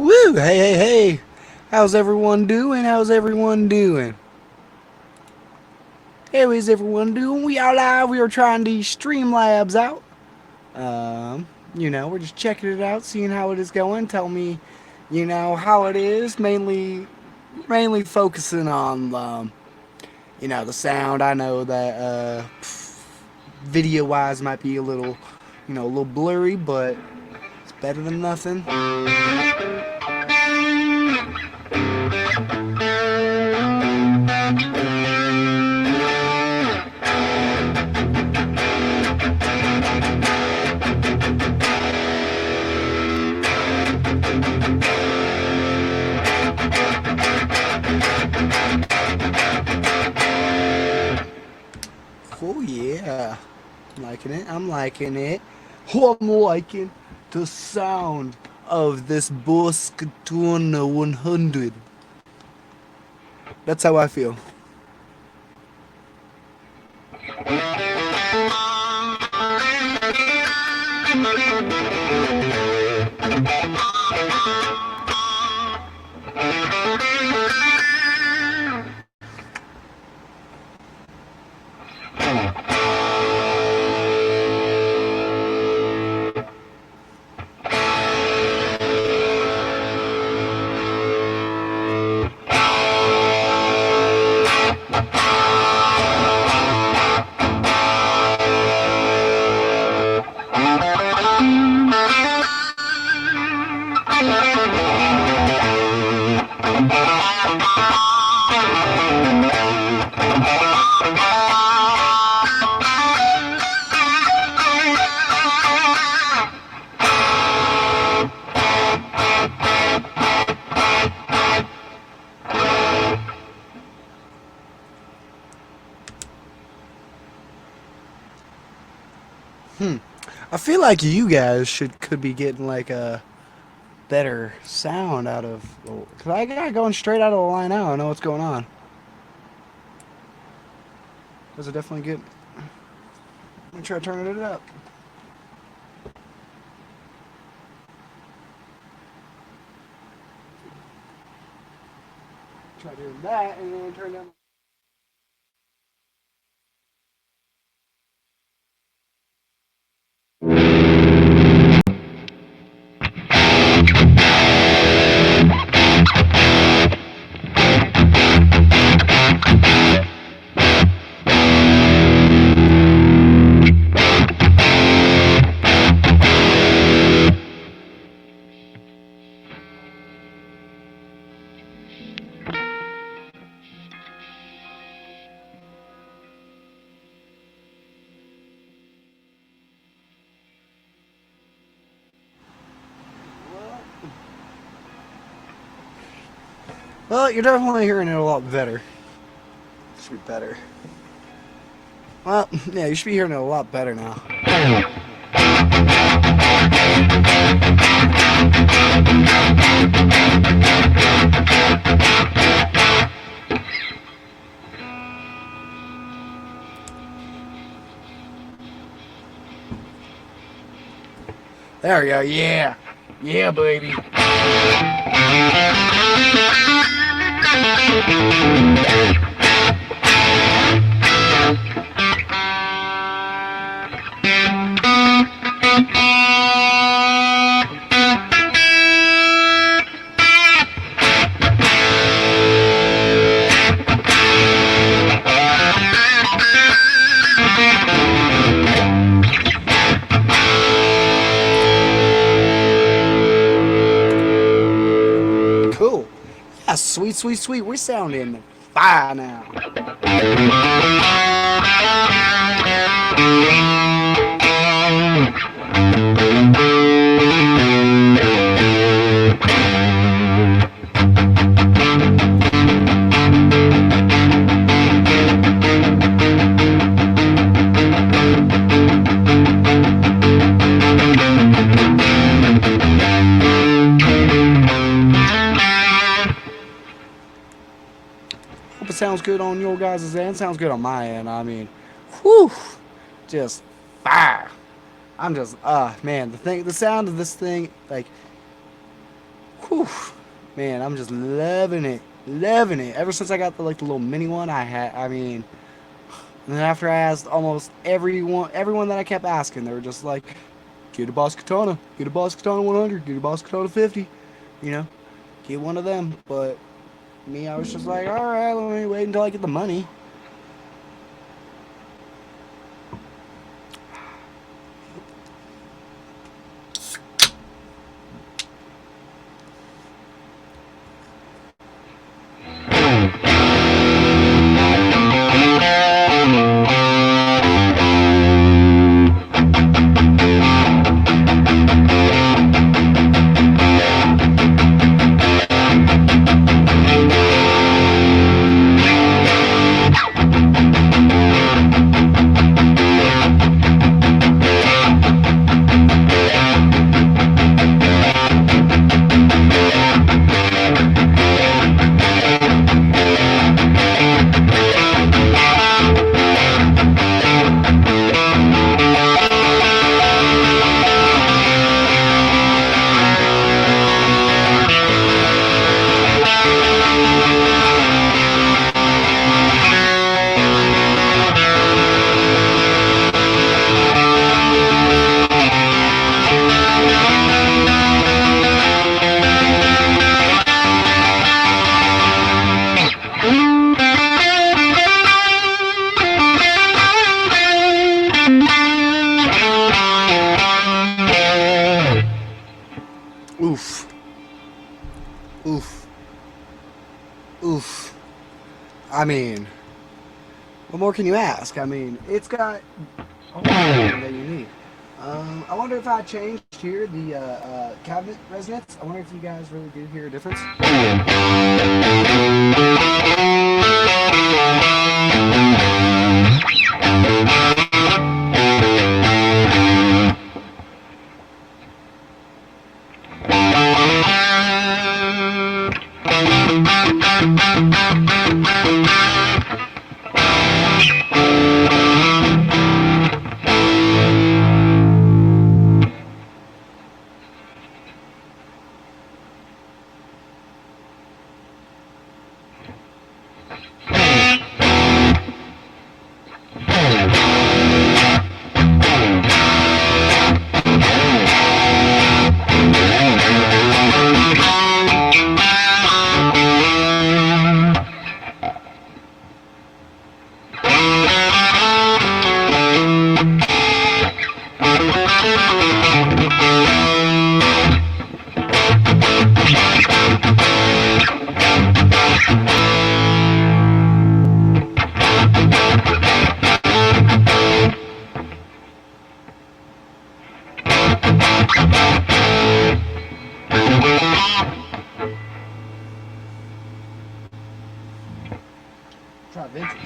woo! Hey, hey, hey! How's everyone doing? How's everyone doing? How is everyone doing? We are live. We are trying these Streamlabs out. We're just checking it out, seeing how it is going. Tell me, how it is. Mainly focusing on, the sound. I know that video-wise might be a little, a little blurry, but it's better than nothing. Oh yeah. I'm liking it. I'm liking it. Oh, I'm liking the sound of this Boss Katana 100. That's how I feel. I feel like you guys could be getting like a better sound out of. Cause I got going straight out of the line now. I know what's going on. Does it definitely get? Let me try turning it up. Try doing that and then turn down. Well, you're definitely hearing it a lot better. Should be better. Well, yeah, you should be hearing it a lot better now. There we go. Yeah. Yeah, baby. Cool. Yeah, sweet, sweet, sweet. We're sounding fire now. Hope it sounds good on your guys' end. Sounds good on my end. I mean, whew, just fire. I'm just, man, the sound of this thing, like, Whew. Man, I'm just loving it. Loving it. Ever since I got the little mini one I had, I mean, and then after I asked almost everyone that I kept asking, they were just like, get a Boss Katana, get a Boss Katana 100, get a Boss Katana 50, you know, get one of them. But me, I was just like, all right, let me wait until I get the money. Oof, oof, oof. I mean, what more can you ask? I mean, it's got all everything that you need. I wonder if I changed here the cabinet resonance. I wonder if you guys really do hear a difference. Try vintage.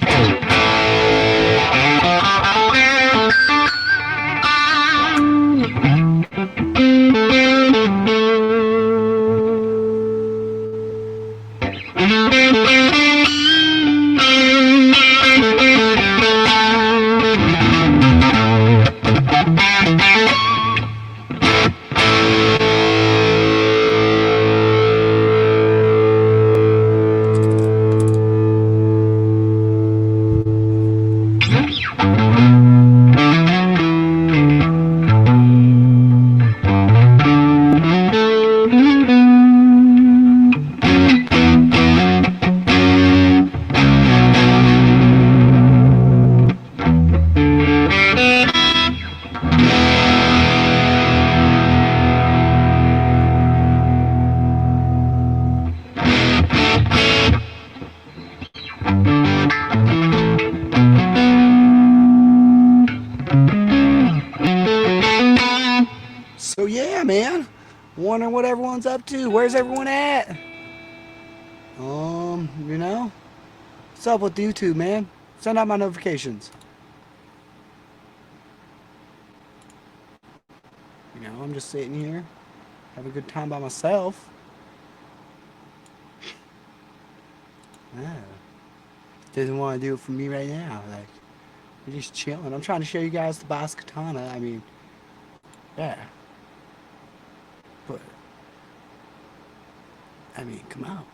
So yeah, man. Wondering what everyone's up to. Where's everyone at? You know? What's up with YouTube, man? Send out my notifications. You know, I'm just sitting here, having a good time by myself. Ah, doesn't want to do it for me right now. Like, we're just chilling. I'm trying to show you guys the Boss Katana. I mean, yeah. But I mean, come on.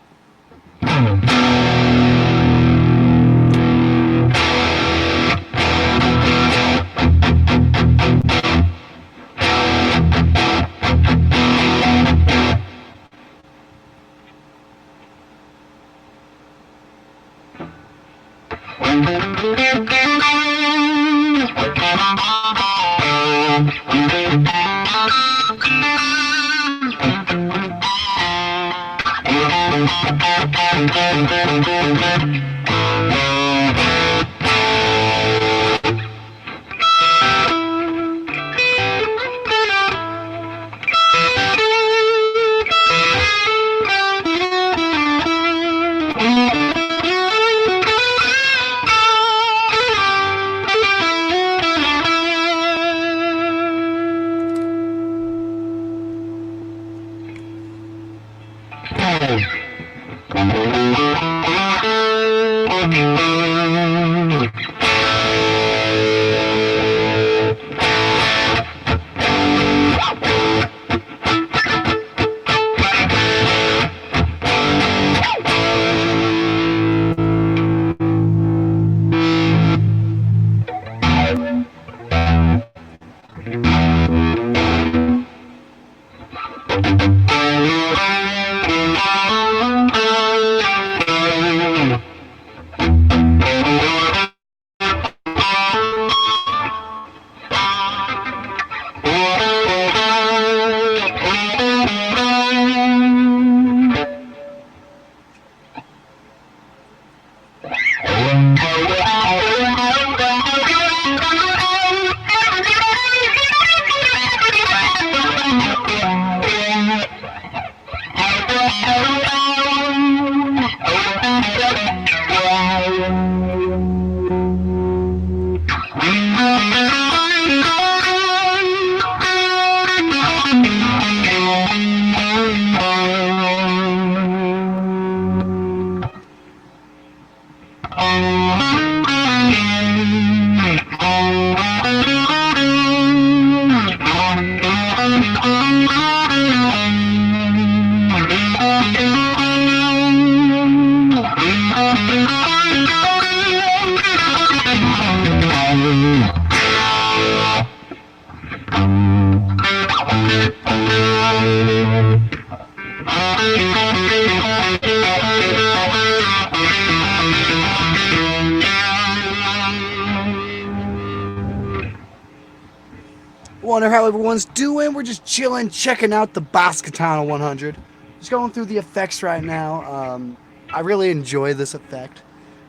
Wonder how everyone's doing. We're just chilling, checking out the Boss Katana 100. Just going through the effects right now. I really enjoy this effect.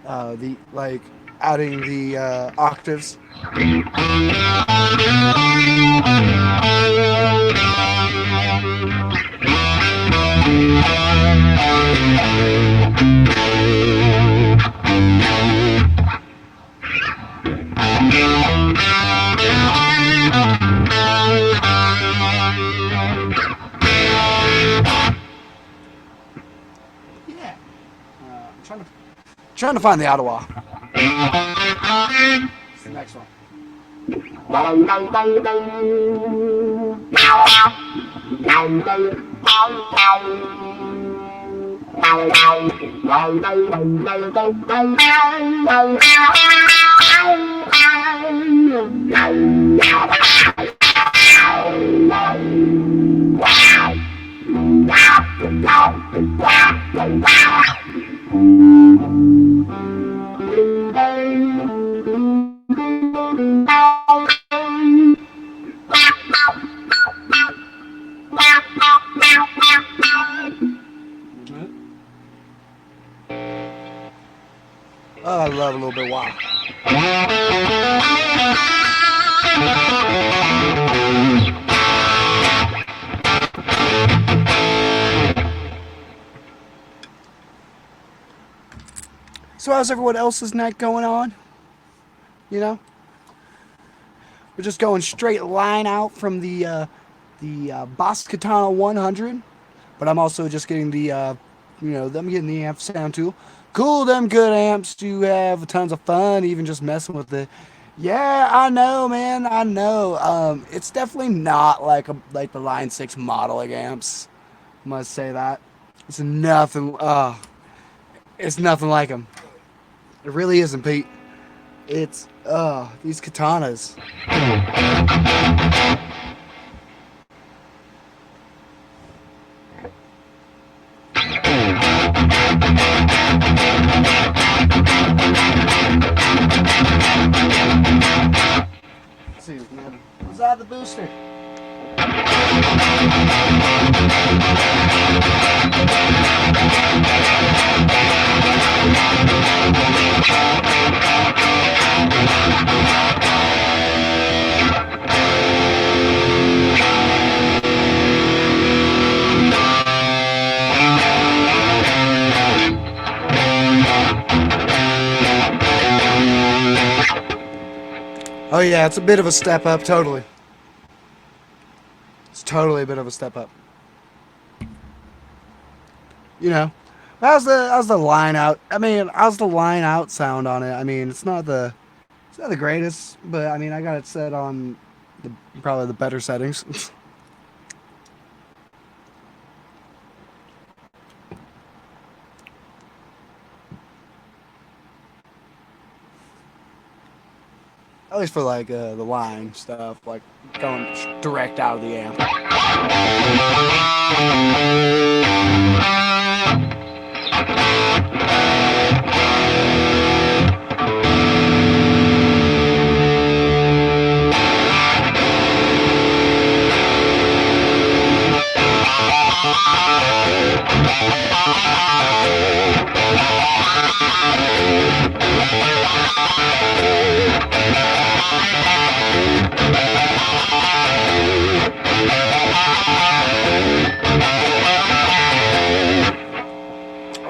The like adding the octaves. Yeah. Trying to find the Ottawa. It's the next one. Oh, I love a little bit wow. So how's everyone else's night going on? You know, we're just going straight line out from the Boss Katana 100, but I'm also just getting the them getting the amp sound too. Cool, them good amps to have tons of fun, even just messing with it. Yeah, I know, man. I know. It's definitely not like the Line 6 modeling amps. Must say that. It's nothing. It's nothing like them. It really isn't, Pete. It's these katanas. Let's see, man. Was that the booster? Oh yeah, it's a bit of a step up, totally. It's totally a bit of a step up. You know, how's the line out? I mean, how's the line out sound on it? I mean, it's not the greatest, but I mean, I got it set on the probably the better settings. At least for like the line stuff, like going direct out of the amp.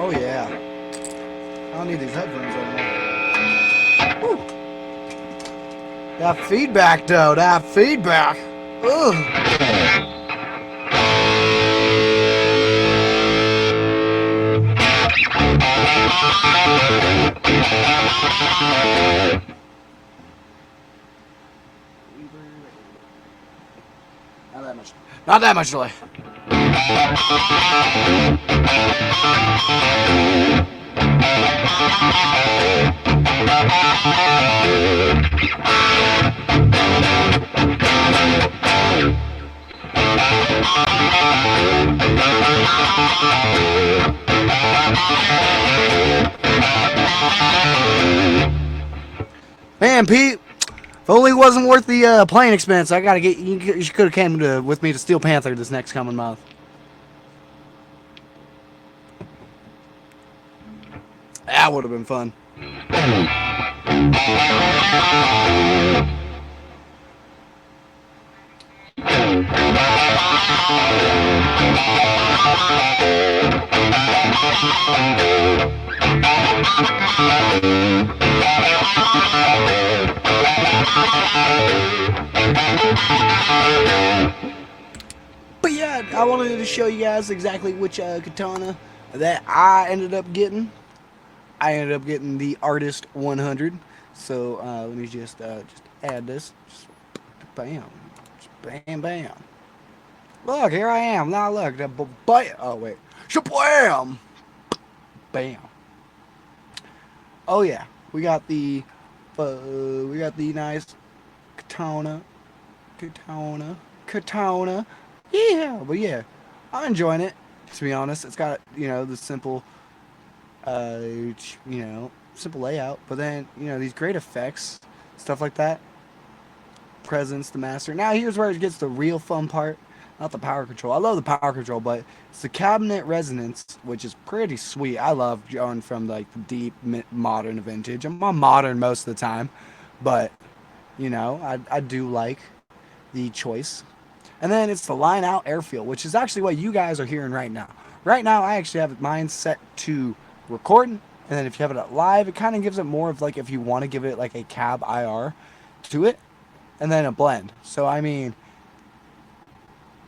Oh yeah, I don't need these headphones anymore. Whew. That feedback though, that feedback. Ugh. Not that much. Not that much delay. Man, Pete, if only it wasn't worth the plane expense, I gotta get you. You could have came with me to Steel Panther this next coming month. That would have been fun. But yeah, I wanted to show you guys exactly which katana that I ended up getting. I ended up getting the Artist 100. So let me just add this. Just bam, just bam, bam. Look, here I am. Now look, oh wait, shabam, bam. Oh yeah, we got the nice katana, katana. Yeah, but yeah, I'm enjoying it. To be honest, it's got the simple, uh, simple layout. But then these great effects, stuff like that. Presence, the master. Now here's where it gets the real fun part. Not the power control. I love the power control, but it's the cabinet resonance, which is pretty sweet. I love going from like the deep modern to vintage. I'm on modern most of the time, but I do like the choice. And then it's the line out airfield, which is actually what you guys are hearing right now. Right now, I actually have mine set to recording, and then if you have it at live, it kind of gives it more of like if you want to give it like a cab IR to it, and then a blend. So I mean,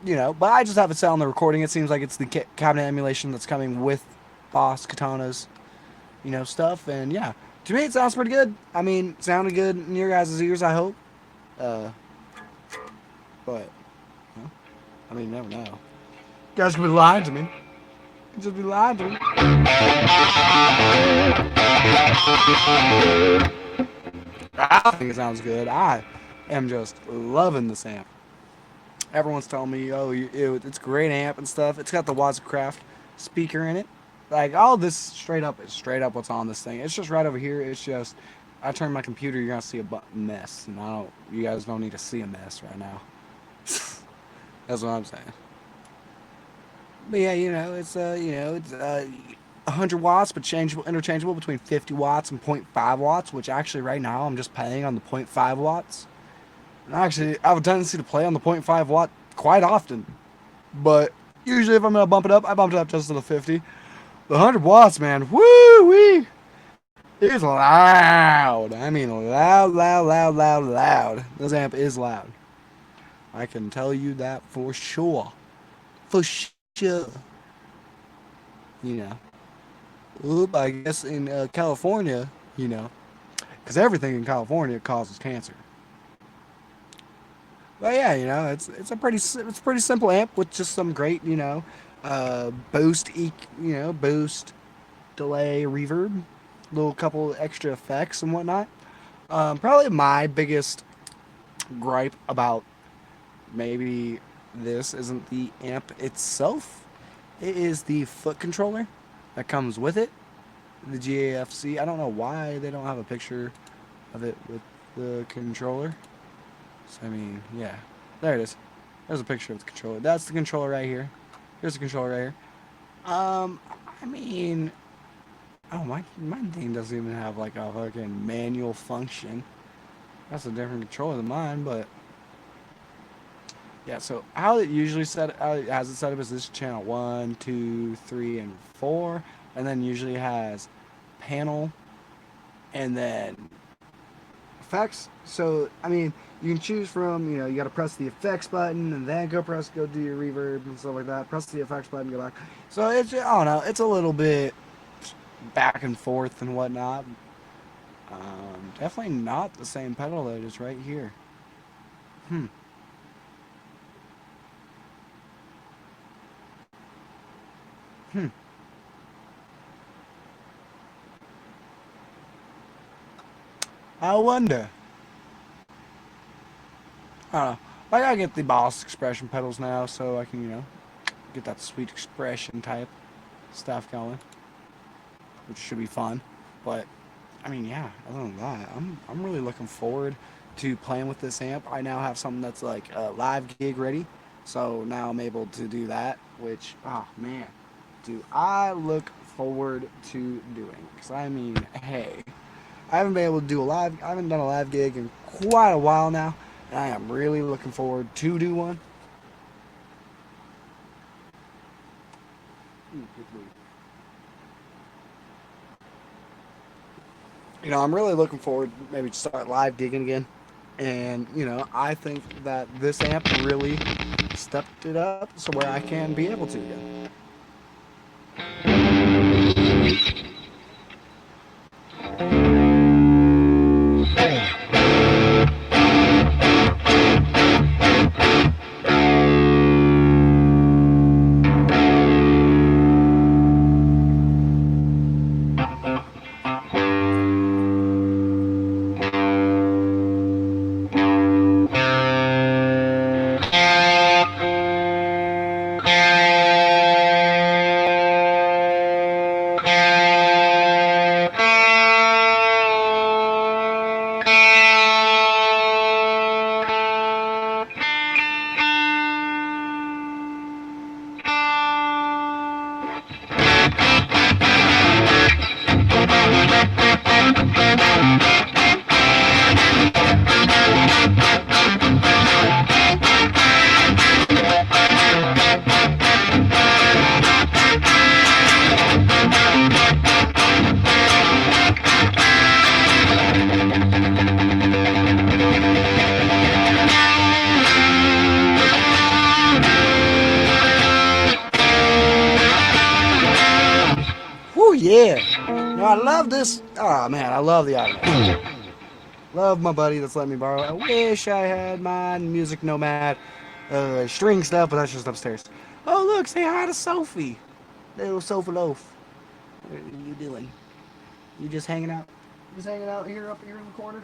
but I just have it set on the recording. It seems like it's the cabinet emulation that's coming with Boss Katana's, stuff. And yeah, to me it sounds pretty good. I mean, it sounded good in your guys' ears, I hope. Uh, but, I mean, you never know. You guys could be lying to me. Just be lying to me. I think it sounds good. I am just loving this amp. Everyone's telling me, oh, it's a great amp and stuff. It's got the Wazacraft speaker in it. Like all this straight up is straight up what's on this thing. It's just right over here. It's just I turn my computer, you're gonna see a mess, and I don't. You guys don't need to see a mess right now. That's what I'm saying. But yeah, it's 100 watts, but changeable, interchangeable between 50 watts and zero point 0.5 watts. Which actually, right now, I'm just playing on the zero point 0.5 watts. And actually, I have a tendency to play on the zero point 0.5 watt quite often. But usually, if I'm gonna bump it up, I bump it up just to the 50. The 100 watts, man, woo wee, it's loud. I mean, loud, loud, loud, loud, loud. This amp is loud. I can tell you that for sure. For sure. You know. Oop, I guess in California, because everything in California causes cancer. But yeah, it's a pretty simple amp with just some great, boost, delay, reverb, little couple extra effects and whatnot. Probably my biggest gripe about maybe this isn't the amp itself. It is the foot controller that comes with it, the GAFC. I don't know why they don't have a picture of it with the controller. So, I mean, yeah. There it is. There's a picture of the controller. That's the controller right here. Here's the controller right here. I mean, oh, my thing doesn't even have like a fucking manual function. That's a different controller than mine, but yeah. So how it usually how it has it set up is this channel 1, 2, 3, and 4, and then usually has panel, and then effects. So I mean, you can choose from, you got to press the effects button and then go do your reverb and stuff like that. Press the effects button, go back. So it's, I don't know, it's a little bit back and forth and whatnot. Definitely not the same pedal that is right here. Hmm. Hmm. I wonder. I don't know. I gotta get the Boss expression pedals now so I can, get that sweet expression type stuff going, which should be fun. But I mean, yeah. Other than that, I'm really looking forward to playing with this amp. I now have something that's like live gig ready, so now I'm able to do that. Which, oh man, do I look forward to doing? Because I mean, hey, I haven't been able to do I haven't done a live gig in quite a while now, and I am really looking forward to do one. I'm really looking forward maybe to start live gigging again. And, I think that this amp really stepped it up so where I can be able to again. Whoo, yeah. I love this. Oh, man, I love the audio. Love my buddy that's letting me borrow. I wish I had mine. Music Nomad string stuff, but that's just upstairs. Oh, look, say hi to Sophie. Little sofa loaf. What are you doing? You just hanging out? Just hanging out here, up here in the corner?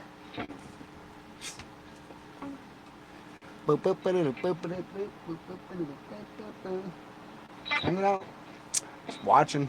Hanging out. Just watching.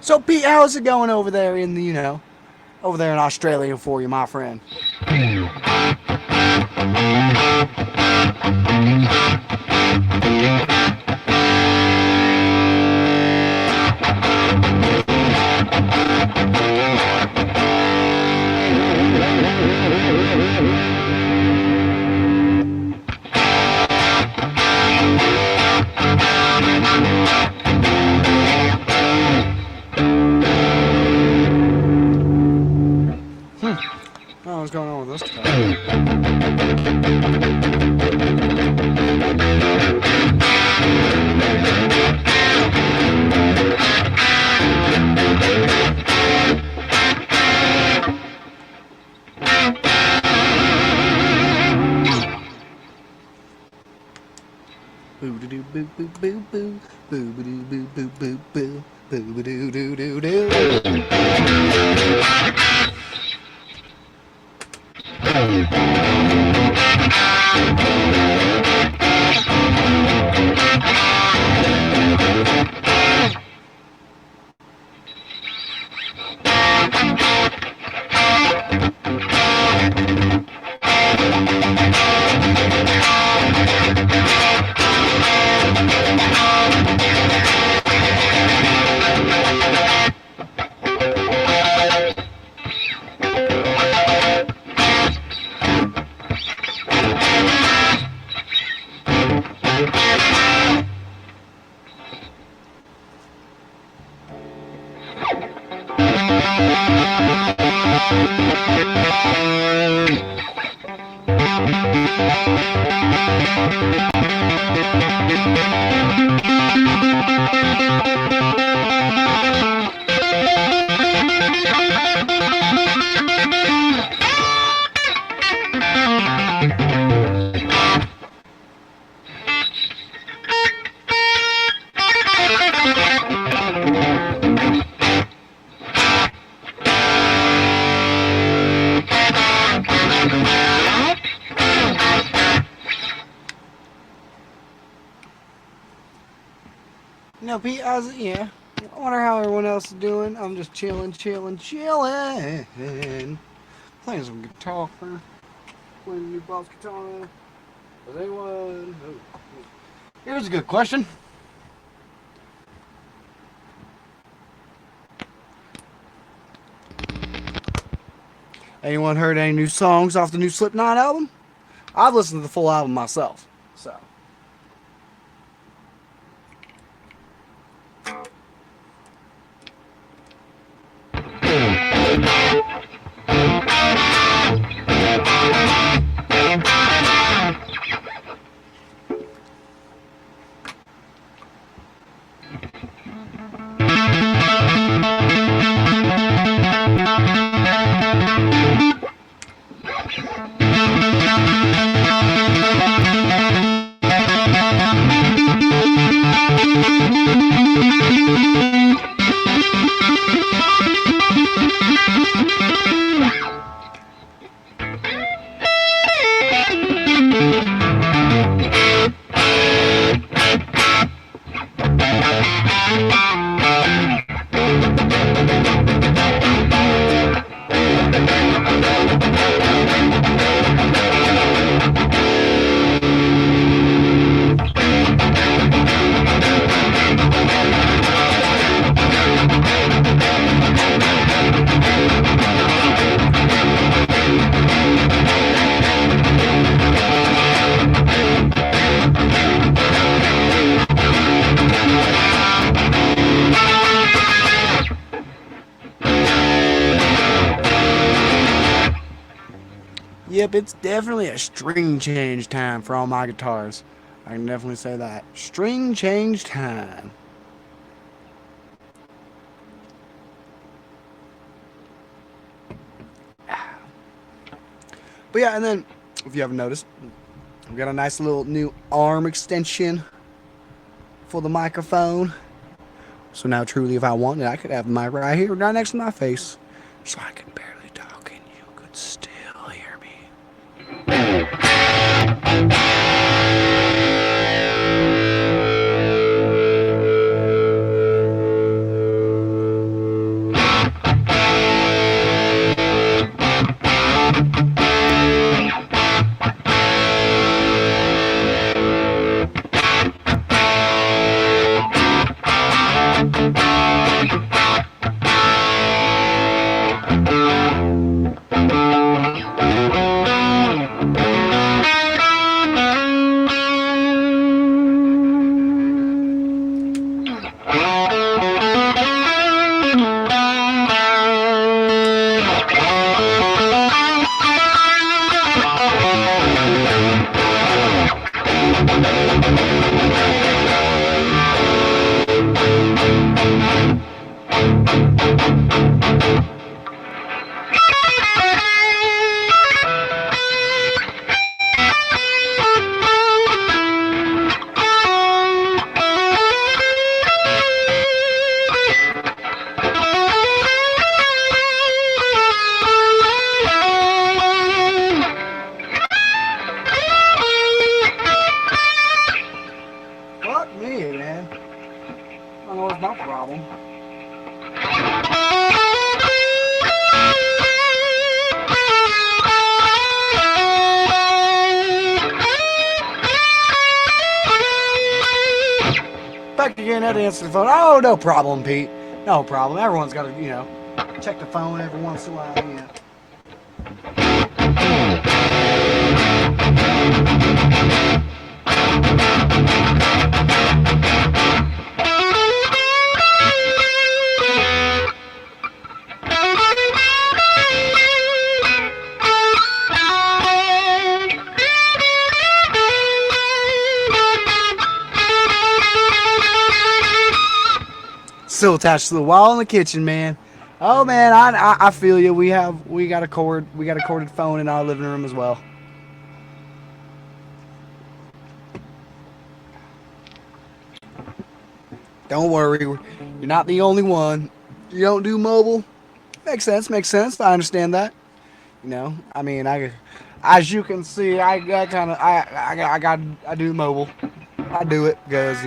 So Pete, how's it going over there in the, over there in Australia for you, my friend? Oh, what's going on with this boo doo boo boo boo boo boo boo boo boo boo boo boo doo doo doo doo. No, Pete, I wonder how everyone else is doing. I'm just chilling. Playing some guitar. Playing the new Boss Katana. Was anyone? Oh. Here's a good question. Anyone heard any new songs off the new Slipknot album? I've listened to the full album myself, so. Yep, it's definitely a string change time for all my guitars. I can definitely say that. String change time. But yeah, and then if you haven't noticed, we got a nice little new arm extension for the microphone. So now, truly, if I wanted, I could have the mic right here, right next to my face, so I can barely talk and you could still hear me. Fuck me, man. I don't know what's my problem. Back again, that answer the phone. Oh, no problem, Pete. No problem. Everyone's got to, check the phone every once in a while, Still attached to the wall in the kitchen, man. Oh man, I feel you. We got a corded phone in our living room as well. Don't worry, you're not the only one. You don't do mobile. Makes sense. Makes sense. I understand that. I mean, as you can see, I do mobile. I do it because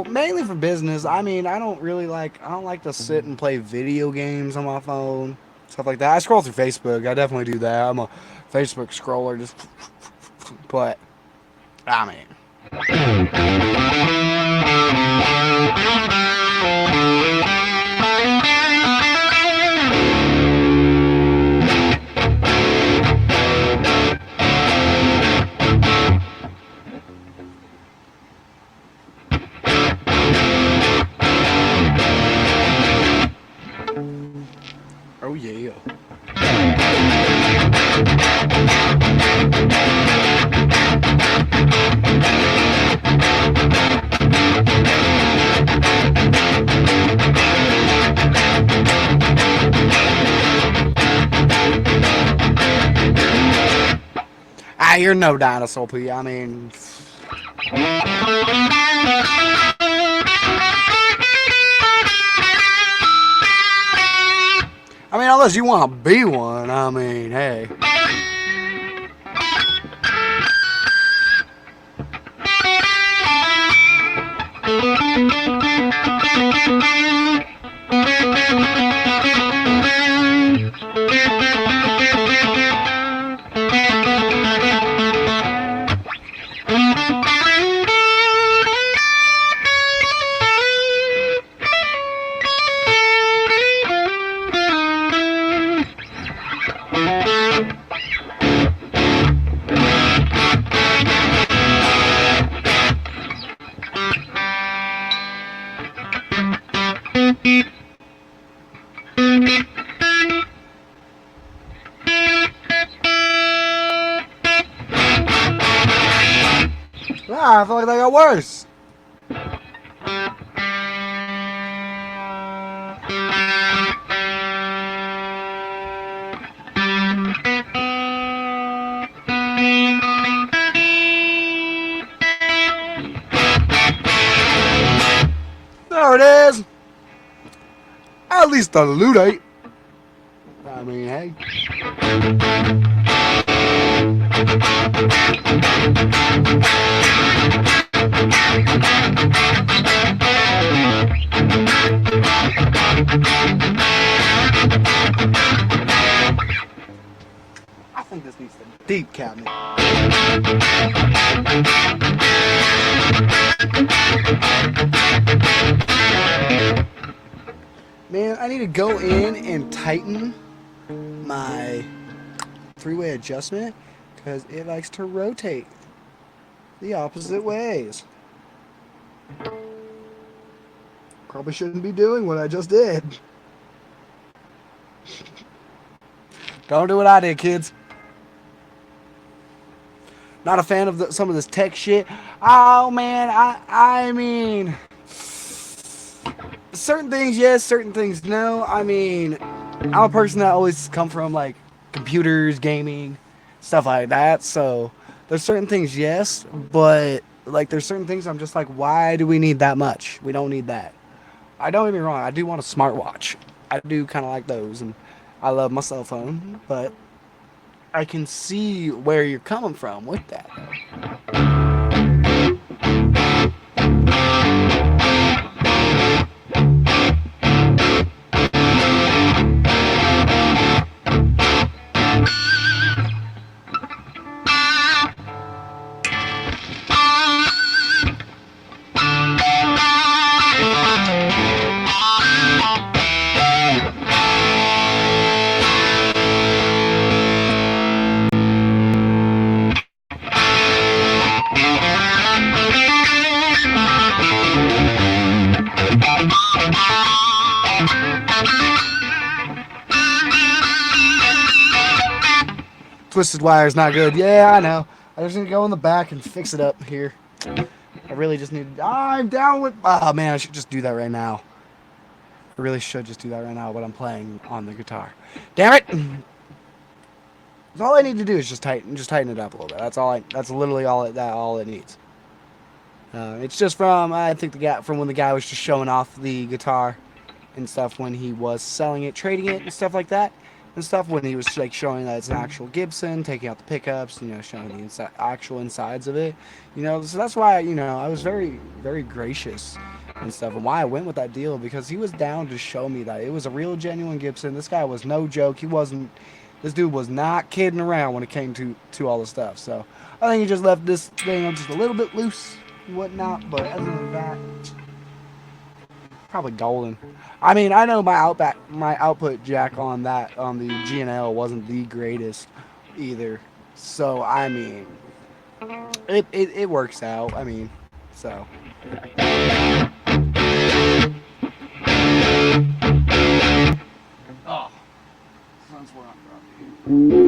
mainly for business. I mean, I don't like to sit and play video games on my phone, stuff like that. I scroll through Facebook. I definitely do that. I'm a Facebook scroller, but I mean. Oh yeah. You're no dinosaur, P. I mean. Unless you want to be one, I mean, hey. Ah, I feel like that got worse. There it is. At least the loot ain't. I mean, hey. I think this needs a deep cabinet. Man, I need to go in and tighten my three-way adjustment because it likes to rotate the opposite ways. Probably shouldn't be doing what I just did. Don't do what I did, kids. Not a fan of some of this tech shit. Oh man, I mean, certain things yes, certain things no. I mean, I'm a person that always come from like computers, gaming, stuff like that. So there's certain things yes, but like there's certain things I'm just like, why do we need that much? We don't need that. I don't get me wrong, I do want a smartwatch. I do kind of like those, and I love my cell phone, but I can see where you're coming from with that. Twisted wire is not good. Yeah, I know. I just need to go in the back and fix it up here. I really just need. I'm down with. Oh man, I should just do that right now. I really should just do that right now. What I'm playing on the guitar. Damn it! All I need to do is just tighten it up a little bit. That's all. That's literally all it needs. It's just from I think the guy from when the guy was just showing off the guitar and stuff when he was selling it, trading it, and stuff like that. And stuff when he was like showing that it's an actual Gibson, taking out the pickups, showing the actual insides of it, So that's why I was very, very gracious and stuff, and why I went with that deal because he was down to show me that it was a real, genuine Gibson. This guy was no joke. He wasn't. This dude was not kidding around when it came to all the stuff. So I think he just left this thing just a little bit loose and whatnot. But other than that, probably golden. I mean, I know my output jack on the G&L wasn't the greatest either. So I mean, it works out. I mean, so. Oh, sun's where I'm from.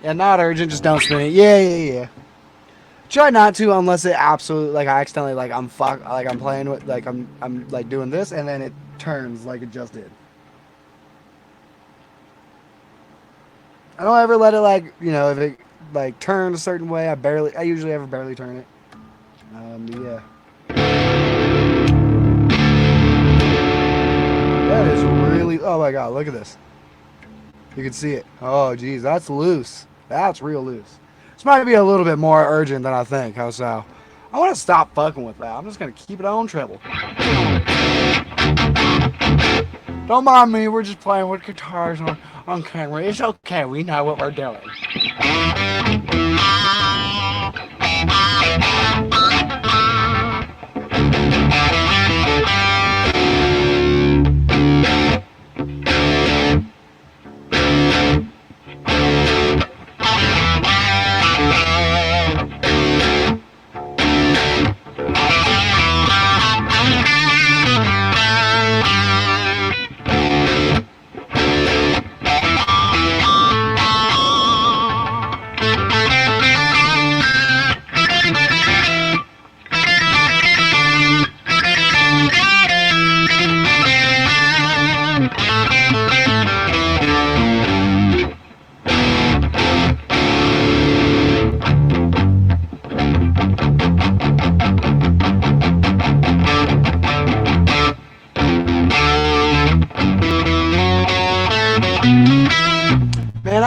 Yeah, not urgent. Just don't spin it. Yeah. Try not to unless it absolutely like I accidentally like I'm playing with like I'm like doing this and then it turns like it just did. I don't ever let it like if it like turns a certain way. I usually ever barely turn it. Yeah. That is really. Oh my god! Look at this. You can see it. Oh geez, that's loose. That's real loose. This might be a little bit more urgent than I think. How so? I want to stop fucking with that. I'm just gonna keep it on treble. Don't mind me. We're just playing with guitars on camera. It's okay. We know what we're doing.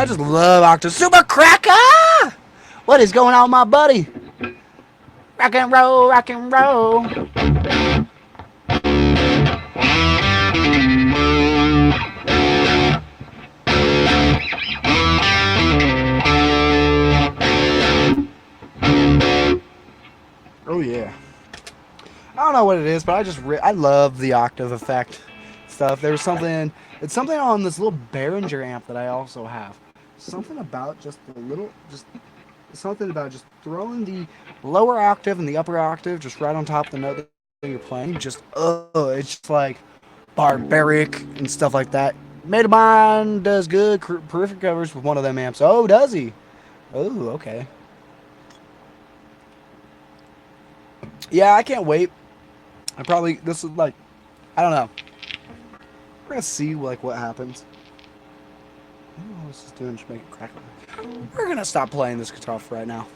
I just love octaves. Super Cracker! What is going on, my buddy? Rock and roll, rock and roll. Oh yeah. I don't know what it is, but I love the octave effect stuff. There's something. It's something on this little Behringer amp that I also have. Something about just a little, just something about just throwing the lower octave and the upper octave just right on top of the note that you're playing. Just it's just like barbaric and stuff like that. Mate of mine does good perfect covers with one of them amps. Oh, does he? Oh, okay. Yeah, I can't wait. This is like, I don't know. We're gonna see like what happens. I don't know what this is doing to make it crack. We're gonna stop playing this guitar for right now.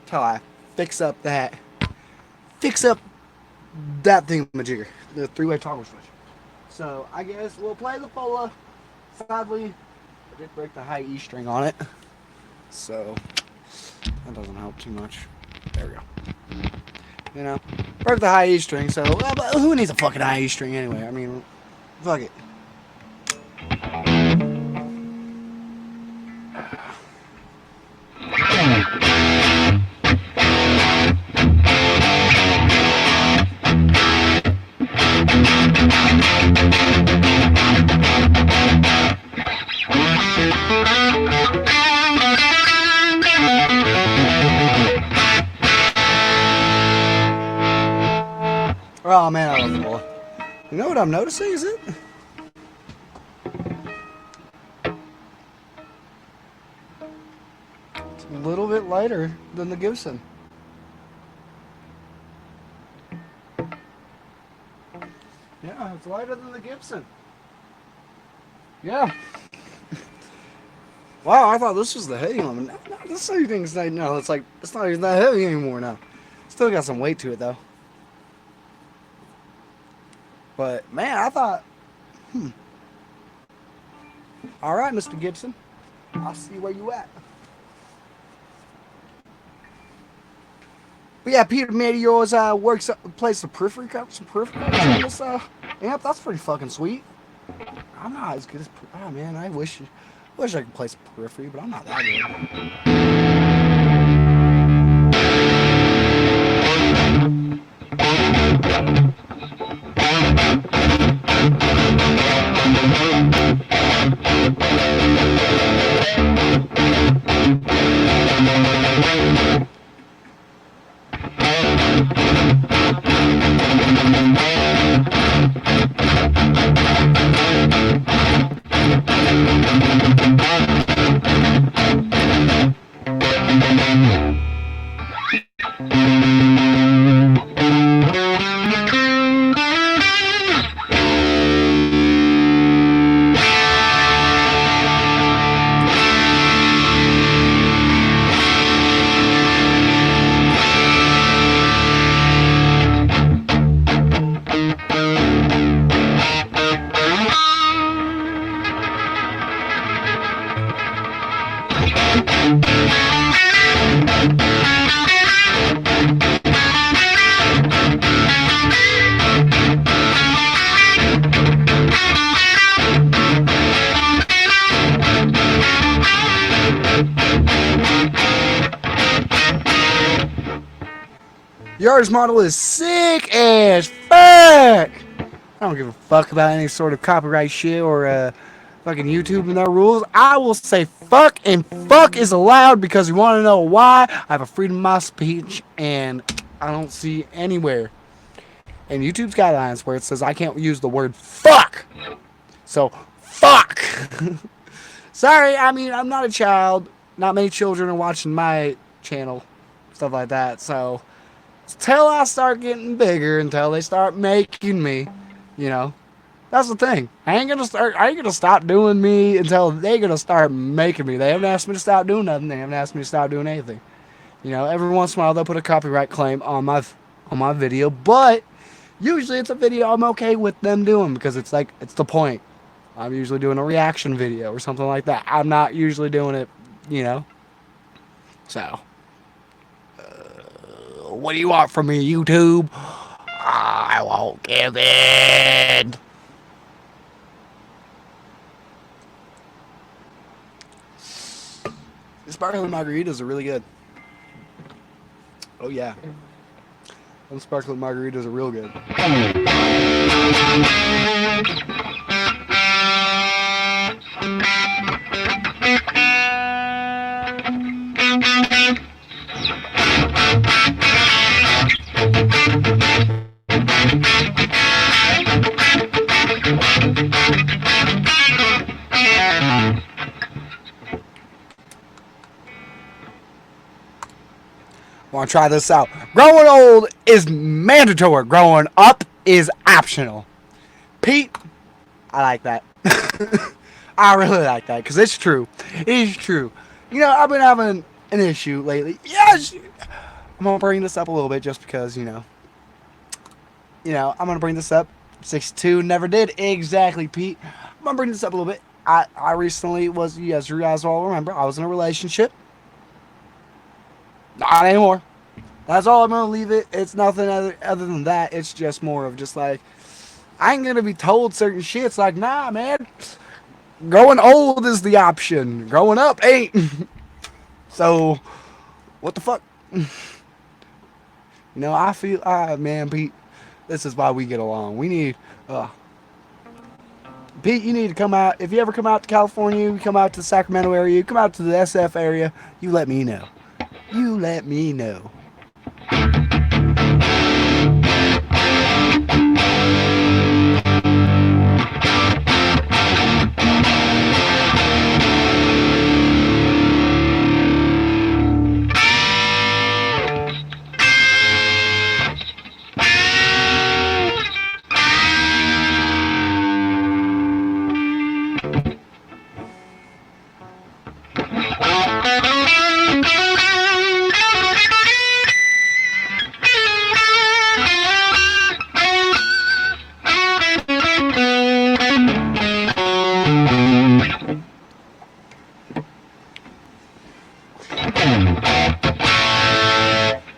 Till I fix up that thingamajigger, the three-way toggle switch. So I guess we'll play the Fola. Sadly, I did break the high E string on it, so that doesn't help too much. There we go. You know, broke the high E string, so who needs a fucking high E string anyway? I mean, fuck it. Oh man, I love the ball. You know what I'm noticing, is it? It's a little bit lighter than the Gibson. Yeah, it's lighter than the Gibson. Yeah. Wow, I thought this was the heavy one. No, this thing's not. No, it's not even that heavy anymore now. Still got some weight to it though. But man, I thought, all right, Mr. Gibson, I'll see where you at. But yeah, Peter made yours plays some periphery cups on this amp. That's pretty fucking sweet. I'm not as good as man. I wish I could play some periphery, but I'm not that good. Yours model is sick as fuck. I don't give a fuck about any sort of copyright shit or fucking YouTube and their rules. I will say fuck, and fuck is allowed because you want to know why? I have a freedom of my speech, and I don't see anywhere in YouTube's guidelines where it says I can't use the word fuck. So fuck. Sorry, I mean, I'm not a child. Not many children are watching my channel, stuff like that. So until I start getting bigger, until they start making me, you know, that's the thing. I ain't gonna stop doing me until they gonna start making me. They haven't asked me to stop doing nothing. They haven't asked me to stop doing anything. You know, every once in a while they'll put a copyright claim on my video, but usually it's a video I'm okay with them doing because it's the point. I'm usually doing a reaction video or something like that. I'm not usually doing it, you know. So, what do you want from me, YouTube? I won't give in. The sparkling margaritas are really good. Oh yeah, them sparkling margaritas are real good. Want to try this out? Growing old is mandatory. Growing up is optional. Pete, I like that. I really like that because it's true. It is true. You know, I've been having an issue lately. Yes, I'm gonna bring this up a little bit just because I'm gonna bring this up. 62 never did exactly, Pete. I'm gonna bring this up a little bit. I recently was, as you guys all remember, I was in a relationship. Not anymore. That's all I'm gonna leave it. It's nothing other than that. It's just more of just like I ain't gonna be told certain shit. It's like, nah, man. Growing old is the option. Growing up ain't. So, what the fuck? I feel, man, Pete, this is why we get along. We need, Pete, you need to come out. If you ever come out to California, you come out to the Sacramento area, you come out to the SF area, you let me know. You let me know.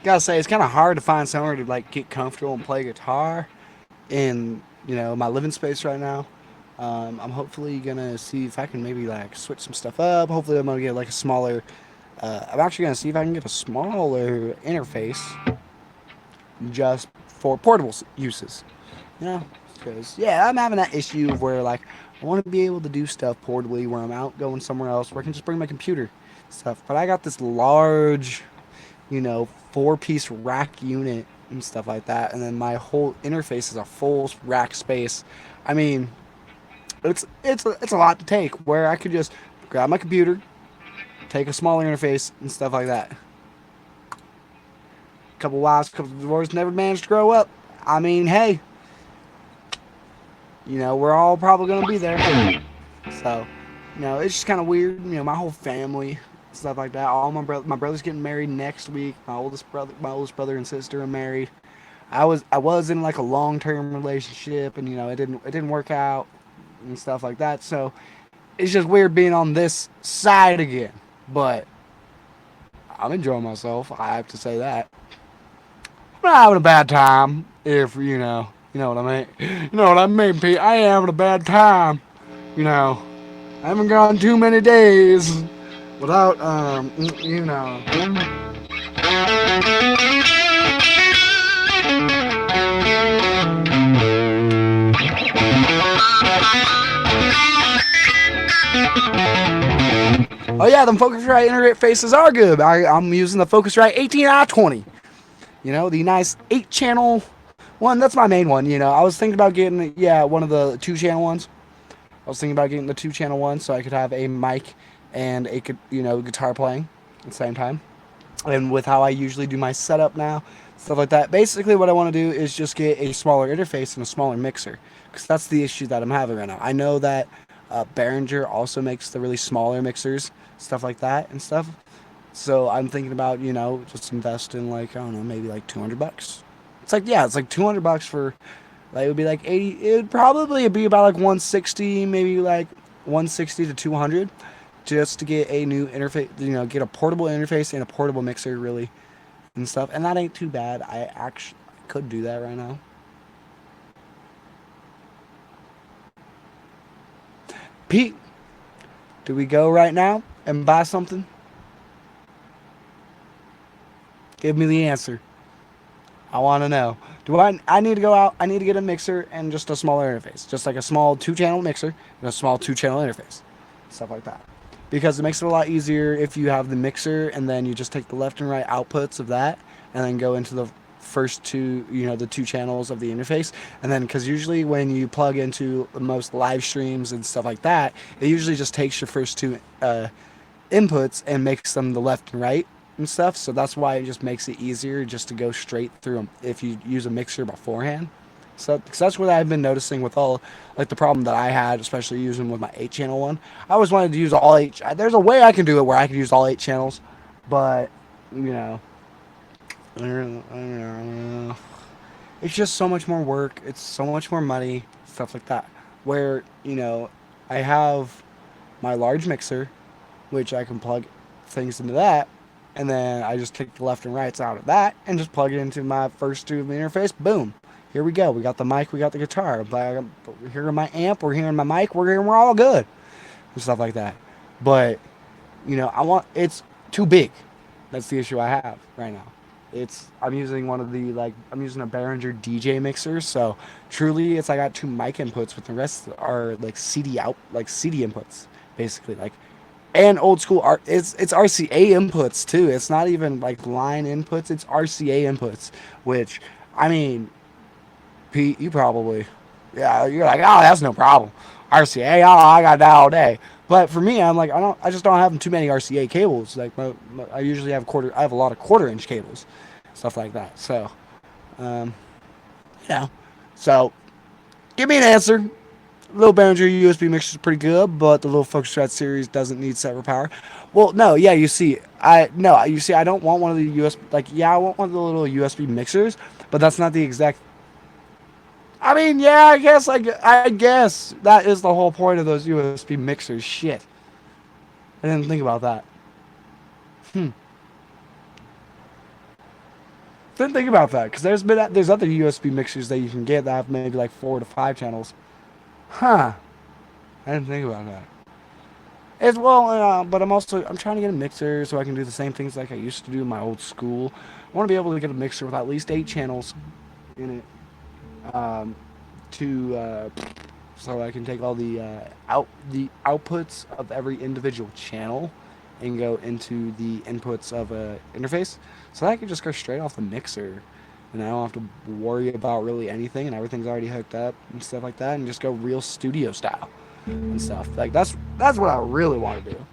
Gotta say, it's kind of hard to find somewhere to like get comfortable and play guitar in my living space right now. I'm hopefully gonna see if I can maybe like switch some stuff up. Hopefully, I'm gonna get like a smaller. I'm actually gonna see if I can get a smaller interface just for portable uses. Because I'm having that issue of where like I want to be able to do stuff portably where I'm out going somewhere else where I can just bring my computer stuff. But I got this large, 4-piece rack unit and stuff like that, and then my whole interface is a full rack space. I mean, it's a lot to take. Where I could just grab my computer, take a smaller interface and stuff like that. Couple wives, couple divorces, never managed to grow up. I mean, hey, we're all probably gonna be there. So, it's just kind of weird. My whole family, stuff like that. All my brother's getting married next week. My oldest brother and sister are married. I was in like a long-term relationship, and it didn't work out and stuff like that. So it's just weird being on this side again. But I'm enjoying myself. I have to say that. I'm not having a bad time. If you know what I mean. You know what I mean, Pete. I ain't having a bad time. I haven't gone too many days without you know. Oh yeah, them Focusrite interfaces are good. I'm using the Focusrite 18i20. The nice 8-channel one. That's my main one. I was thinking about getting one of the 2-channel ones. I was thinking about getting the 2-channel one so I could have a mic and a guitar playing at the same time. And with how I usually do my setup now, stuff like that. Basically, what I want to do is just get a smaller interface and a smaller mixer, because that's the issue that I'm having right now. I know that Behringer also makes the really smaller mixers, stuff like that and stuff. So I'm thinking about just invest in like, I don't know, maybe like $200. It's like $200 for Like it would be like 80. It would probably be about like 160, maybe like 160 to 200, just to get a new interface. Get a portable interface and a portable mixer, really, and stuff. And that ain't too bad. I actually could do that right now. Pete, do we go right now and buy something? Give me the answer. I want to know. Do I need to go out? I need to get a mixer and just a smaller interface, just like a small two-channel mixer and a small two-channel interface, stuff like that. Because it makes it a lot easier if you have the mixer and then you just take the left and right outputs of that and then go into the first two, the two channels of the interface. And then, because usually when you plug into most live streams and stuff like that, it usually just takes your first two inputs and makes them the left and right and stuff. So that's why it just makes it easier just to go straight through them if you use a mixer beforehand. So, cause that's what I've been noticing with all, like the problem that I had, especially using with my 8-channel one. I always wanted to use all 8. There's a way I can do it where I can use all 8 channels, but I don't know. It's just so much more work. It's so much more money, stuff like that. Where I have my large mixer, which I can plug things into that, and then I just take the left and rights out of that and just plug it into my first two of the interface. Boom, here we go. We got the mic, we got the guitar. We're hearing my amp, we're hearing my mic, we're all good and stuff like that. But it's too big. That's the issue I have right now. I'm using I'm using a Behringer DJ mixer, so truly it's I got two mic inputs, but the rest are like CD inputs, basically, like, and old school art. It's RCA inputs too. It's not even like line inputs. It's RCA inputs, which, I mean, Pete, you probably, yeah, you're like, oh, that's no problem. RCA, oh, I got that all day. But for me, I'm like, I just don't have too many RCA cables. Like, I usually have I have a lot of quarter-inch cables, stuff like that. So, um, yeah. So, give me an answer. Little Behringer USB mixer is pretty good, but the little Focusrite series doesn't need separate power. Well, no, yeah, I don't want one of the USB, like, yeah, I want one of the little USB mixers, but that's not the exact. I mean, yeah, I guess that is the whole point of those USB mixers. Shit, I didn't think about that. Hmm, didn't think about that because there's other USB mixers that you can get that have maybe like 4 to 5 channels. Huh, I didn't think about that. As well, but I'm trying to get a mixer so I can do the same things like I used to do in my old school. I want to be able to get a mixer with at least 8 channels in it, to so I can take all the outputs of every individual channel and go into the inputs of a interface, so that I can just go straight off the mixer, and I don't have to worry about really anything, and everything's already hooked up and stuff like that, and just go real studio style and stuff. Like that's what I really want to do.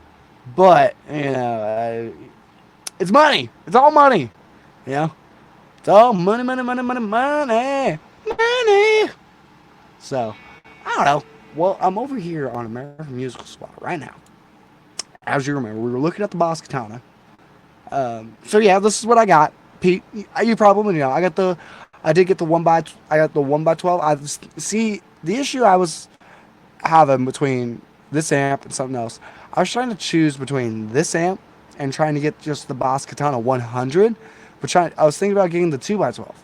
But it's money. It's all money. You know, it's all money, money, money, money, money, money. So I don't know. Well, I'm over here on American Musical Spot right now. As you remember, we were looking at the Boss Katana. So yeah, this is what I got. Pete, you probably know. I did get the I got the 1x12. See, the issue I was having between this amp and something else. I was trying to choose between this amp and trying to get just the Boss Katana 100. But I was thinking about getting the 2x12.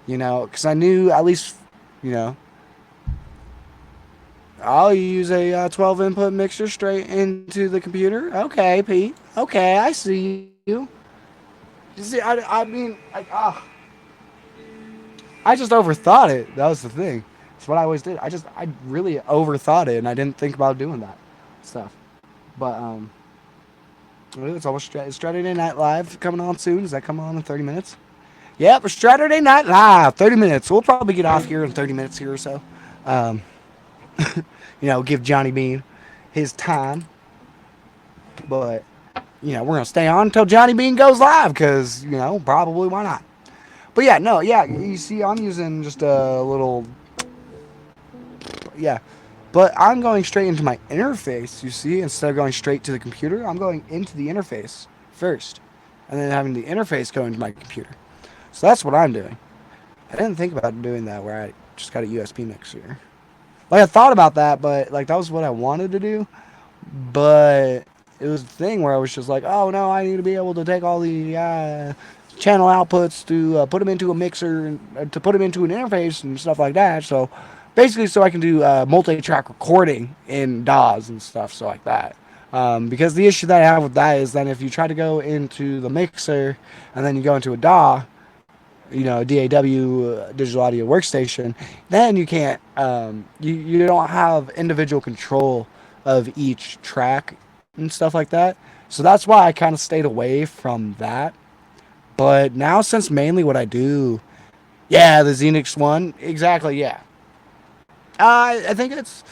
Because I knew at least, you know, I'll use a 12 input mixer straight into the computer. Okay, Pete. Okay, I see you. You see, I mean, I just overthought it. That was the thing. That's what I always did. I really overthought it, and I didn't think about doing that stuff. But it's almost it's Saturday Night Live coming on soon. Is that coming on in 30 minutes? Yep, it's Saturday Night Live. 30 minutes. We'll probably get off here in 30 minutes here or so. Um, give Johnny Bean his time. But we're gonna stay on until Johnny Bean goes live, because probably why not. But yeah, no, yeah. You see, I'm using just a little. Yeah, but I'm going straight into my interface, you see, instead of going straight to the computer. I'm going into the interface first, and then having the interface go into my computer. So that's what I'm doing. I didn't think about doing that where just got a USB mixer. Like I thought about that, but like that was what I wanted to do. But it was a thing where I was just like, oh no, I need to be able to take all the channel outputs to put them into a mixer and to put them into an interface and stuff like that. So basically, so I can do multi-track recording in DAWs and stuff, so like that. Because the issue that I have with that is that if you try to go into the mixer and then you go into a DAW, DAW, digital audio workstation, then you can't, you don't have individual control of each track and stuff like that. So that's why I kind of stayed away from that. But now, since mainly what I do, yeah, the Xenix one, exactly, yeah. I think it's,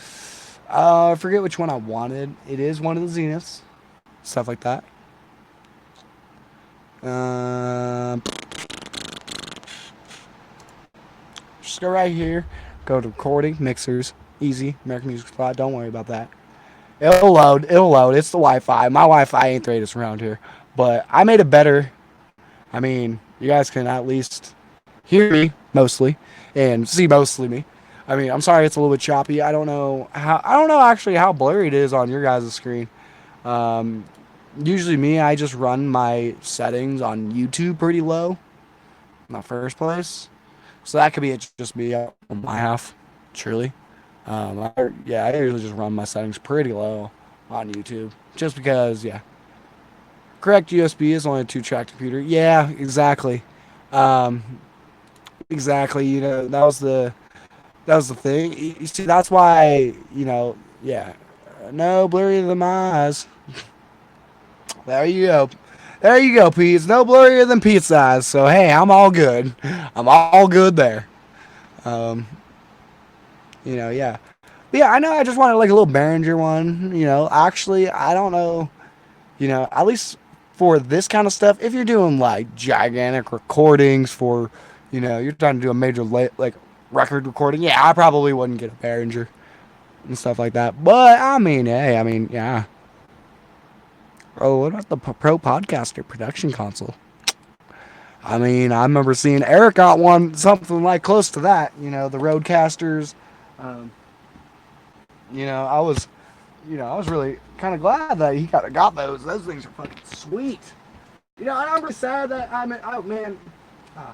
I forget which one I wanted. It is one of the Zeniths, stuff like that. Uh, just go right here, go to recording, mixers, easy, American Music Spot, don't worry about that. It'll load, it's the Wi-Fi. My Wi-Fi ain't the greatest around here, but I made it better. I mean, you guys can at least hear me, mostly, and see mostly me. I mean, I'm sorry it's a little bit choppy. I don't know actually how blurry it is on your guys' screen. Um, Usually me, I just run my settings on YouTube pretty low in the first place. So that could be it just me on my half, truly. I usually just run my settings pretty low on YouTube. Just because, yeah. Correct USB is only a 2-track computer. Yeah, exactly. Um, exactly. That was the thing. You see, that's why, yeah. No blurrier than my eyes. There you go. There you go, Pete. It's no blurrier than Pete's eyes. So, hey, I'm all good. I'm all good there. Um, yeah. But yeah, I know I just wanted like a little Behringer one. Actually, I don't know. At least for this kind of stuff, if you're doing like gigantic recordings for, you're trying to do a major like record recording, yeah, I probably wouldn't get a Behringer and stuff like that. But I mean, hey, I mean, yeah. Oh, what about the Pro Podcaster production console? I mean, I remember seeing Eric got one, something like close to that. The Roadcasters. Um, I was, I was really kind of glad that he got those. Those things are fucking sweet. I'm really sad that oh man, uh,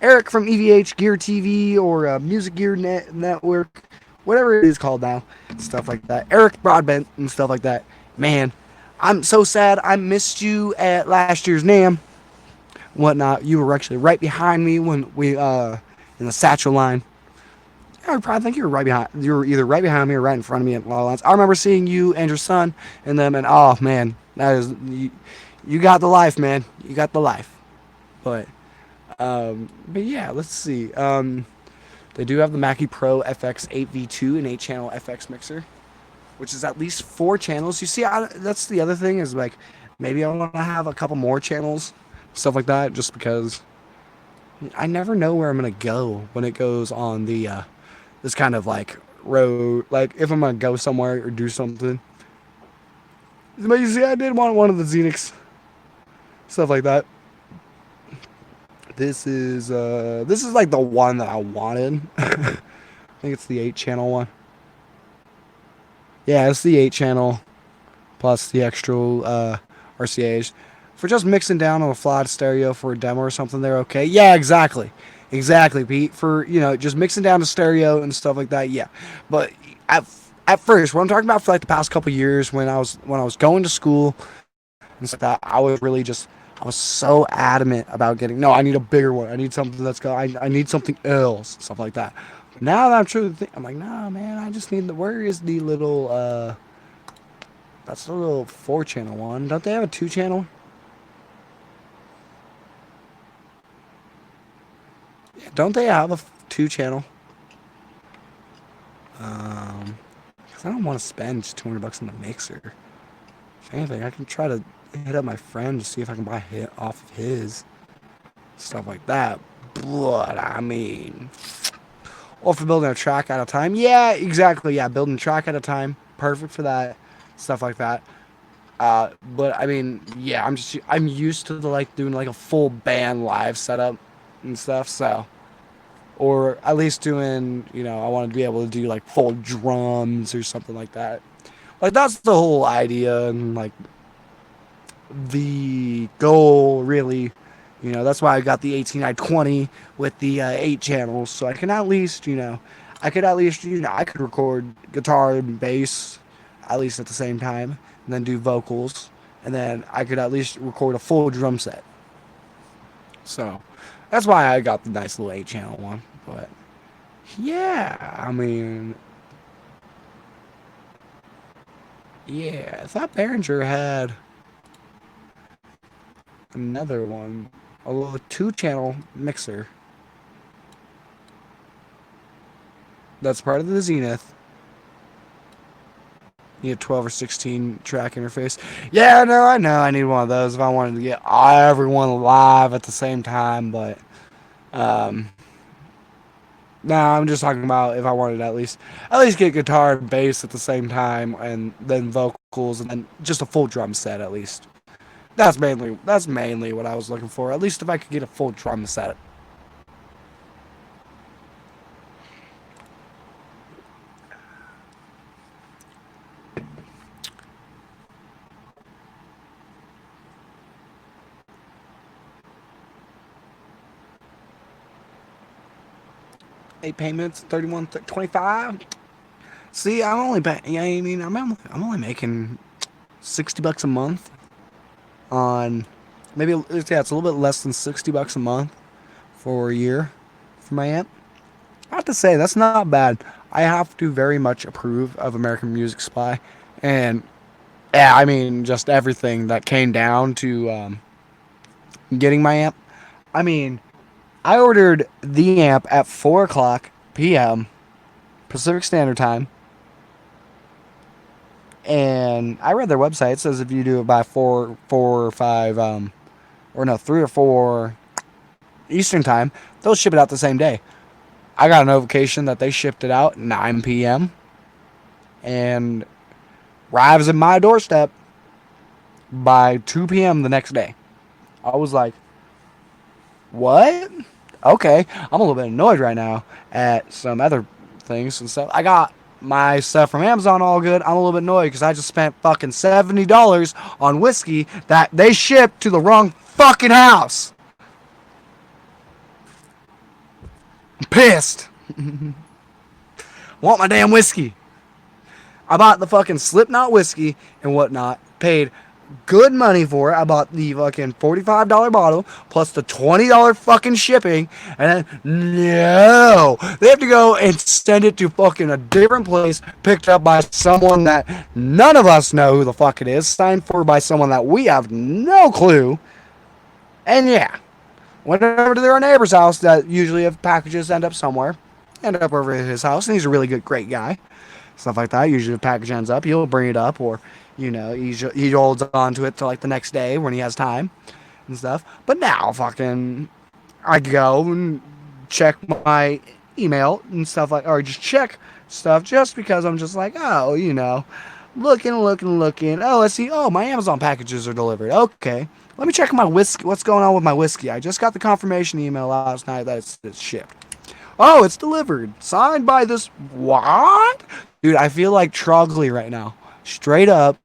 Eric from EVH Gear TV or Music Gear Network, whatever it is called now, stuff like that. Eric Broadbent and stuff like that. Man, I'm so sad. I missed you at last year's NAMM, whatnot. You were actually right behind me when we in the satchel line. I think you were right behind. You were either right behind me or right in front of me at Law Lines. I remember seeing you and your son and them, and oh man, that is you got the life, man. You got the life. But yeah, let's see. They do have the Mackie Pro FX 8V2 and 8-channel FX mixer, which is at least 4 channels. You see, that's the other thing is like maybe I want to have a couple more channels, stuff like that, just because I never know where I'm gonna go when it goes on the this kind of like road. Like if I'm gonna go somewhere or do something. But you see, I did want one of the Xenix, stuff like that. This is like the one that I wanted. I think it's the 8-channel one. Yeah, it's the 8-channel plus the extra RCAs. For just mixing down on a flat stereo for a demo or something, they're okay. Yeah, exactly. Exactly, Pete. For, just mixing down the stereo and stuff like that, yeah. But at first, what I'm talking about for like the past couple years when I was going to school and stuff like that, I was so adamant about getting, no, I need a bigger one. I need something I need something else, stuff like that. Now that I'm truly thinking, I'm like, nah, man, I just need where is the little, that's the little 4-channel one. Don't they have a 2-channel? Yeah, don't they have a 2-channel? Cause I don't want to spend $200 on the mixer. If anything, I can try to hit up my friend to see if I can buy it off of his. Stuff like that. But, I mean... Or for building a track at a time. Yeah, exactly. Yeah, building a track at a time. Perfect for that. Stuff like that. But I mean, yeah, I'm used to like doing like a full band live setup and stuff. So or at least doing, I wanted to be able to do like full drums or something like that. Like that's the whole idea and like the goal really. That's why I got the 18i20 with the 8 channels, so I can at least, I could record guitar and bass at least at the same time, and then do vocals, and then I could at least record a full drum set. So that's why I got the nice little 8 channel one. But yeah, I mean, yeah, I thought Behringer had another one, a little 2 channel mixer that's part of the Zenith. You need a 12 or 16 track interface. Yeah, no, I know I need one of those if I wanted to get everyone live at the same time. But um, no, I'm just talking about if I wanted to at least get guitar and bass at the same time, and then vocals, and then just a full drum set at least. That's mainly what I was looking for. At least if I could get a full drum set. 8 payments, 31, 25. See, I'm only yeah, I mean, I'm only making $60 a month on maybe, yeah, it's a little bit less than $60 a month for a year for my amp. I have to say that's not bad. I have to very much approve of American Music Supply, and yeah, I mean just everything that came down to getting my amp. I mean, I ordered the amp at 4 o'clock p.m. Pacific Standard Time, and I read their website. It says if you do it by 4 or 5, or no, 3 or 4 Eastern Time, they'll ship it out the same day. I got a notification that they shipped it out 9 p.m. and arrives at my doorstep by 2 p.m. the next day. I was like, what? Okay, I'm a little bit annoyed right now at some other things and stuff. I got my stuff from Amazon all good. I'm a little bit annoyed because I just spent fucking $70 on whiskey that they shipped to the wrong fucking house. I'm pissed. Want my damn whiskey. I bought the fucking Slipknot whiskey and whatnot. Paid good money for it. I bought the fucking $45 bottle plus the $20 fucking shipping. And then, no. They have to go and send it to fucking a different place, picked up by someone that none of us know who the fuck it is, signed for by someone that we have no clue. And yeah, went over to their neighbor's house that usually if packages end up somewhere. Ended up over at his house, and he's a really good, great guy. Stuff like that. Usually, if the package ends up, he'll bring it up, or he holds on to it till like the next day when he has time and stuff. But now, fucking, I go and check my email and stuff or just check stuff just because I'm just like, oh, looking. Oh, let's see. Oh, my Amazon packages are delivered. Okay. Let me check my whiskey. What's going on with my whiskey? I just got the confirmation email last night that it's shipped. Oh, it's delivered. Signed by this. What? Dude, I feel like Trogley right now. Straight up,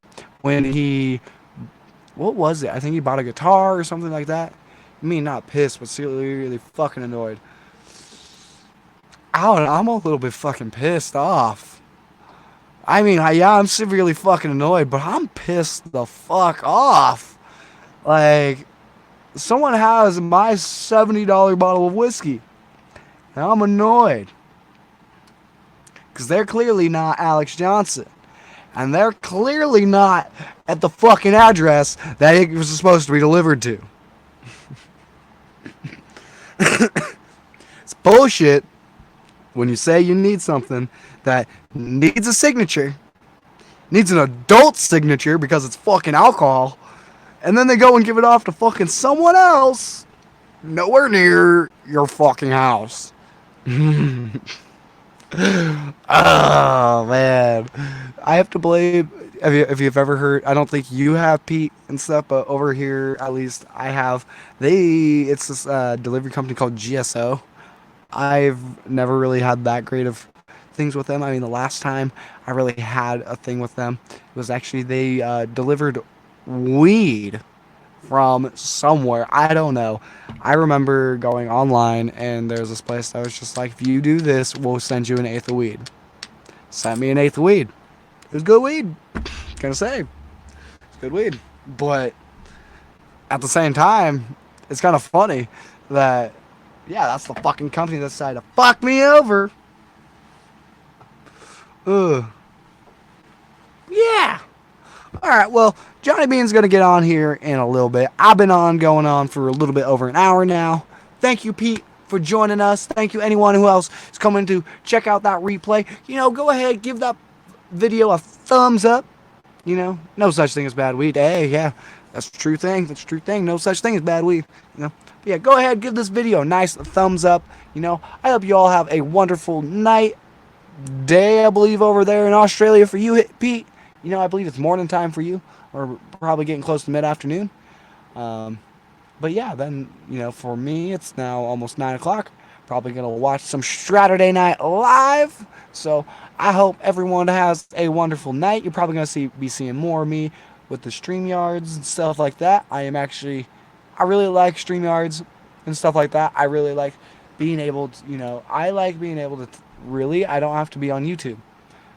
when he. What was it? I think he bought a guitar or something like that. I mean, not pissed, but seriously, really fucking annoyed. I don't know, I'm a little bit fucking pissed off. I mean, yeah, I'm severely fucking annoyed, but I'm pissed the fuck off. Like, someone has my $70 bottle of whiskey. And I'm annoyed. Because they're clearly not Alex Johnson. And they're clearly not at the fucking address that it was supposed to be delivered to. It's bullshit when you say you need something that needs a signature, needs an adult signature because it's fucking alcohol, and then they go and give it off to fucking someone else nowhere near your fucking house. Oh man, I have to blame. If you've ever heard, I don't think you have, Pete, and stuff, but over here at least I have. It's this delivery company called GSO. I've never really had that great of things with them. I mean, the last time I really had a thing with them was actually they delivered weed from somewhere. I don't know. I remember going online and there's this place that was just like, if you do this, we'll send you an eighth of weed. Sent me an eighth of weed. It was good weed. Gonna say, it's good weed. But at the same time, it's kind of funny that, yeah, that's the fucking company that decided to fuck me over. Ugh. Yeah. All right. Well, Johnny Bean's going to get on here in a little bit. I've been going on for a little bit over an hour now. Thank you, Pete, for joining us. Thank you, anyone who else is coming to check out that replay. Go ahead, give that video a thumbs up. No such thing as bad weed. Hey, yeah, that's a true thing. That's a true thing. No such thing as bad weed. But yeah, go ahead, give this video a nice thumbs up. I hope you all have a wonderful night, day, I believe, over there in Australia for you, Pete. I believe it's morning time for you, or probably getting close to mid-afternoon. Um, but yeah, then, for me, it's now almost 9 o'clock. Probably going to watch some Saturday Night Live. So I hope everyone has a wonderful night. You're probably going to be seeing more of me with the StreamYards and stuff like that. I really like StreamYards and stuff like that. I really like being able to, I like being able to, really, I don't have to be on YouTube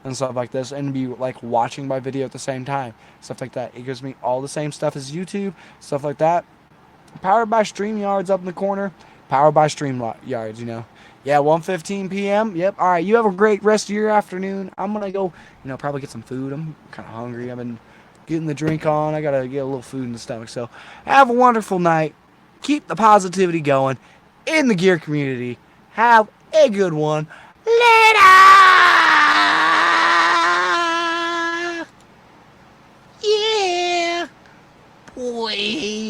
and stuff like this and be like watching my video at the same time. Stuff like that. It gives me all the same stuff as YouTube, stuff like that. Powered by StreamYards up in the corner. Powered by StreamYards. Yeah, 1:15 p.m. Yep. All right. You have a great rest of your afternoon. I'm going to go, probably get some food. I'm kind of hungry. I've been getting the drink on. I got to get a little food in the stomach. So have a wonderful night. Keep the positivity going in the gear community. Have a good one. Later! Yeah. Boy.